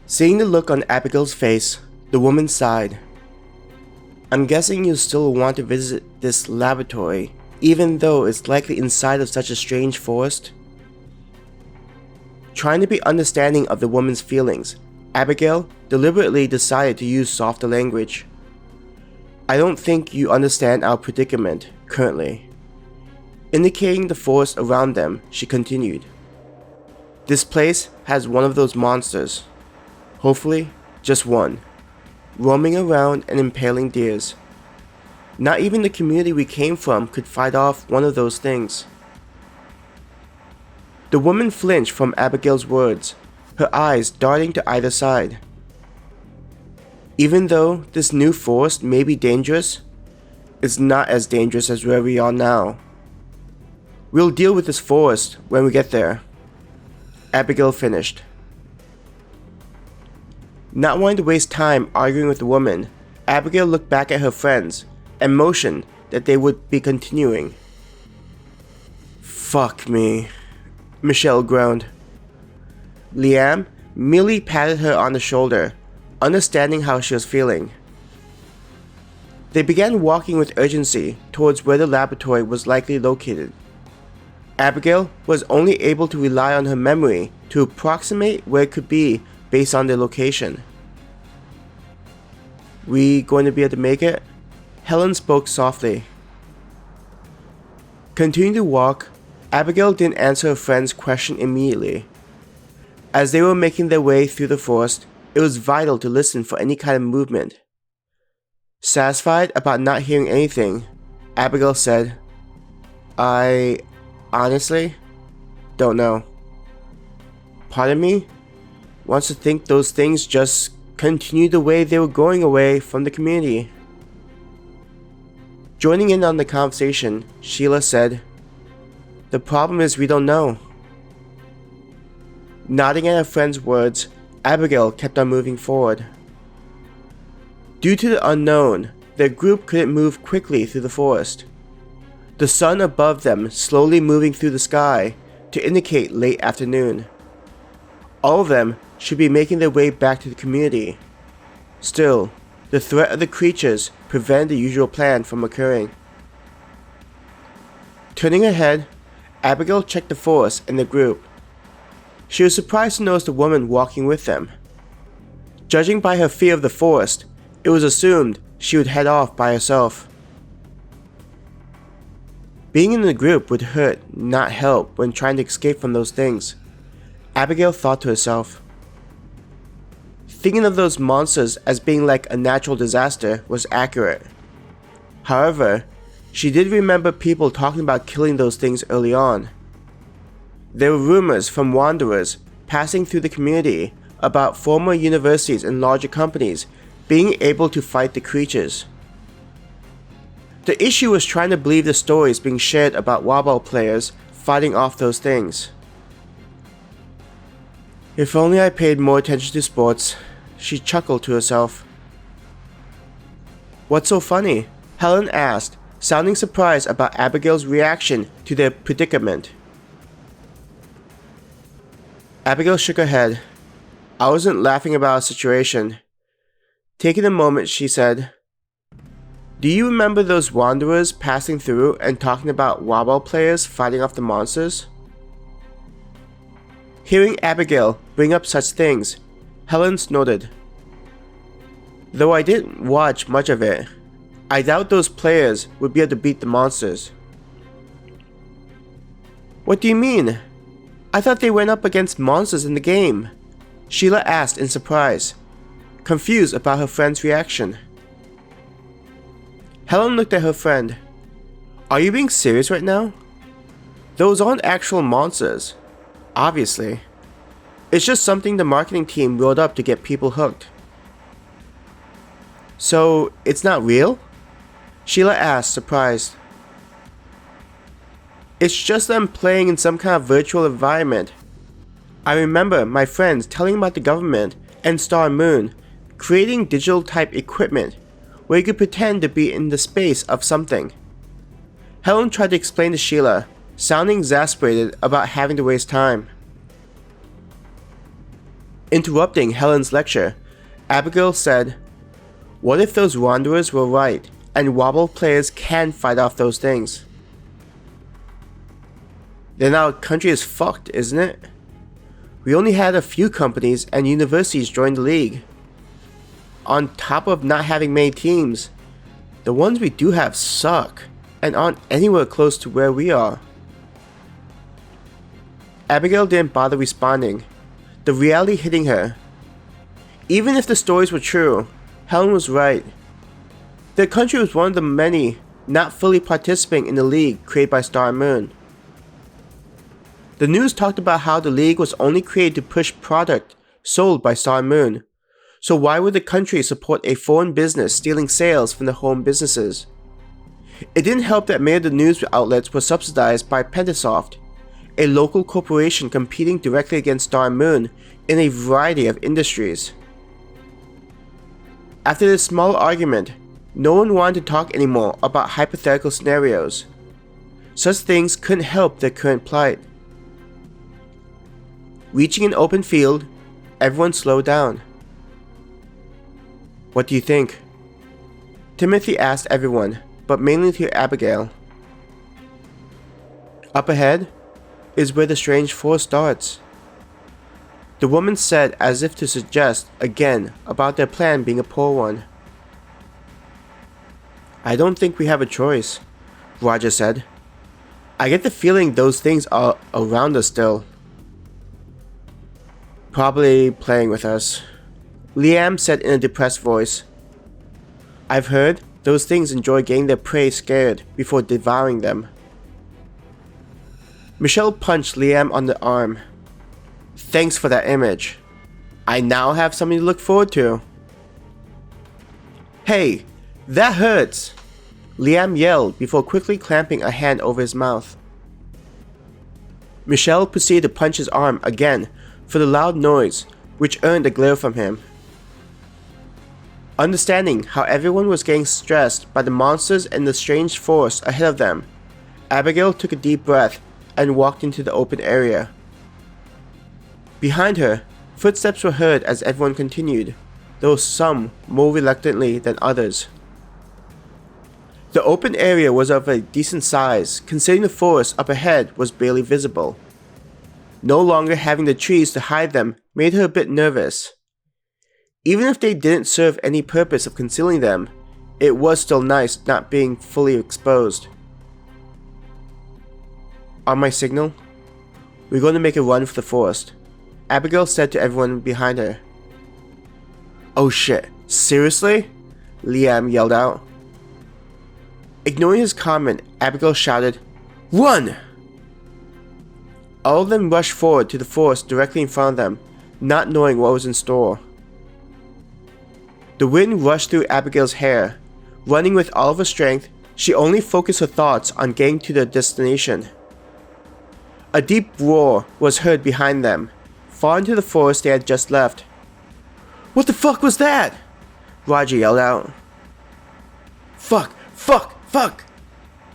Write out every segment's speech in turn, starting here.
Seeing the look on Abigail's face, the woman sighed. I'm guessing you still want to visit this laboratory, even though it's likely inside of such a strange forest? Trying to be understanding of the woman's feelings, Abigail deliberately decided to use softer language. I don't think you understand our predicament currently. Indicating the forest around them, she continued. This place has one of those monsters. Hopefully, just one. Roaming around and impaling deers. Not even the community we came from could fight off one of those things. The woman flinched from Abigail's words, her eyes darting to either side. Even though this new forest may be dangerous, it's not as dangerous as where we are now. We'll deal with this forest when we get there. Abigail finished. Not wanting to waste time arguing with the woman, Abigail looked back at her friends and motioned that they would be continuing. Fuck me, Michelle groaned. Liam merely patted her on the shoulder, understanding how she was feeling. They began walking with urgency towards where the laboratory was likely located. Abigail was only able to rely on her memory to approximate where it could be based on their location. We going to be able to make it? Helen spoke softly. Continuing to walk, Abigail didn't answer her friend's question immediately. As they were making their way through the forest, it was vital to listen for any kind of movement. Satisfied about not hearing anything, Abigail said, I honestly don't know. Part of me wants to think those things just continued the way they were going away from the community. Joining in on the conversation, Sheila said, The problem is we don't know. Nodding at her friend's words, Abigail kept on moving forward. Due to the unknown, their group couldn't move quickly through the forest. The sun above them slowly moving through the sky to indicate late afternoon. All of them should be making their way back to the community. Still, the threat of the creatures prevented the usual plan from occurring. Turning ahead, Abigail checked the forest and the group. She was surprised to notice the woman walking with them. Judging by her fear of the forest, it was assumed she would head off by herself. Being in the group would hurt, not help, when trying to escape from those things, Abigail thought to herself. Thinking of those monsters as being like a natural disaster was accurate. However, she did remember people talking about killing those things early on. There were rumors from wanderers passing through the community about former universities and larger companies being able to fight the creatures. The issue was trying to believe the stories being shared about Wabble players fighting off those things. If only I paid more attention to sports, she chuckled to herself. What's so funny? Helen asked, sounding surprised about Abigail's reaction to their predicament. Abigail shook her head. I wasn't laughing about our situation. Taking a moment, she said, Do you remember those wanderers passing through and talking about Wabble players fighting off the monsters? Hearing Abigail bring up such things, Helen nodded. Though I didn't watch much of it, I doubt those players would be able to beat the monsters. What do you mean? I thought they went up against monsters in the game, Sheila asked in surprise, confused about her friend's reaction. Helen looked at her friend. Are you being serious right now? Those aren't actual monsters, obviously. It's just something the marketing team rolled up to get people hooked. So, it's not real? Sheila asked, surprised. It's just them playing in some kind of virtual environment. I remember my friends telling about the government and Star Moon creating digital type equipment where you could pretend to be in the space of something. Helen tried to explain to Sheila, sounding exasperated about having to waste time. Interrupting Helen's lecture, Abigail said, "What if those wanderers were right, and wobble players can fight off those things? Then our country is fucked, isn't it? We only had a few companies and universities join the league. On top of not having many teams, the ones we do have suck, and aren't anywhere close to where we are." Abigail didn't bother responding, the reality hitting her. Even if the stories were true, Helen was right. Their country was one of the many not fully participating in the league created by Star and Moon. The news talked about how the league was only created to push product sold by Star and Moon, so why would the country support a foreign business stealing sales from the home businesses? It didn't help that many of the news outlets were subsidized by Pentasoft, a local corporation competing directly against Star and Moon in a variety of industries. After this small argument, no one wanted to talk anymore about hypothetical scenarios. Such things couldn't help their current plight. Reaching an open field, everyone slowed down. "What do you think?" Timothy asked everyone, but mainly to Abigail. "Up ahead is where the strange forest starts," the woman said, as if to suggest again about their plan being a poor one. "I don't think we have a choice," Roger said. "I get the feeling those things are around us still." "Probably playing with us," Liam said in a depressed voice. "I've heard those things enjoy getting their prey scared before devouring them." Michelle punched Liam on the arm. "Thanks for that image. I now have something to look forward to." "Hey, that hurts!" Liam yelled before quickly clamping a hand over his mouth. Michelle proceeded to punch his arm again for the loud noise, which earned a glare from him. Understanding how everyone was getting stressed by the monsters and the strange force ahead of them, Abigail took a deep breath and walked into the open area. Behind her, footsteps were heard as everyone continued, though some more reluctantly than others. The open area was of a decent size, considering the forest up ahead was barely visible. No longer having the trees to hide them made her a bit nervous. Even if they didn't serve any purpose of concealing them, it was still nice not being fully exposed. "On my signal, we're going to make a run for the forest," Abigail said to everyone behind her. "Oh shit, seriously?" Liam yelled out. Ignoring his comment, Abigail shouted, "Run!" All of them rushed forward to the forest directly in front of them, not knowing what was in store. The wind rushed through Abigail's hair. Running with all of her strength, she only focused her thoughts on getting to their destination. A deep roar was heard behind them, far into the forest they had just left. "What the fuck was that?" Roger yelled out. "Fuck, fuck, fuck!"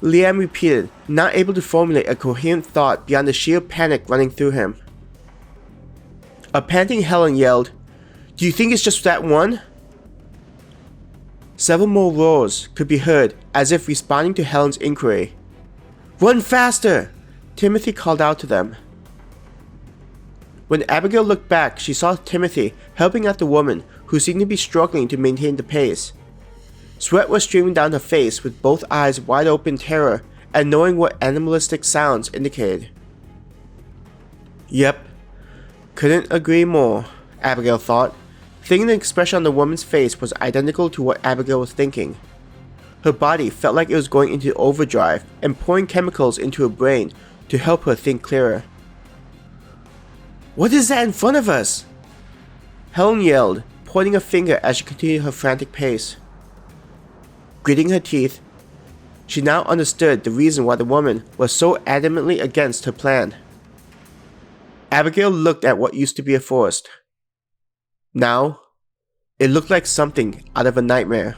Liam repeated, not able to formulate a coherent thought beyond the sheer panic running through him. A panting Helen yelled, "Do you think it's just that one?" Several more roars could be heard, as if responding to Helen's inquiry. "Run faster!" Timothy called out to them. When Abigail looked back, she saw Timothy helping out the woman, who seemed to be struggling to maintain the pace. Sweat was streaming down her face, with both eyes wide open in terror and knowing what animalistic sounds indicated. "Yep, couldn't agree more," Abigail thought, thinking the expression on the woman's face was identical to what Abigail was thinking. Her body felt like it was going into overdrive and pouring chemicals into her brain to help her think clearer. "What is that in front of us?" Helen yelled, pointing a finger as she continued her frantic pace. Gritting her teeth, she now understood the reason why the woman was so adamantly against her plan. Abigail looked at what used to be a forest. Now, it looked like something out of a nightmare.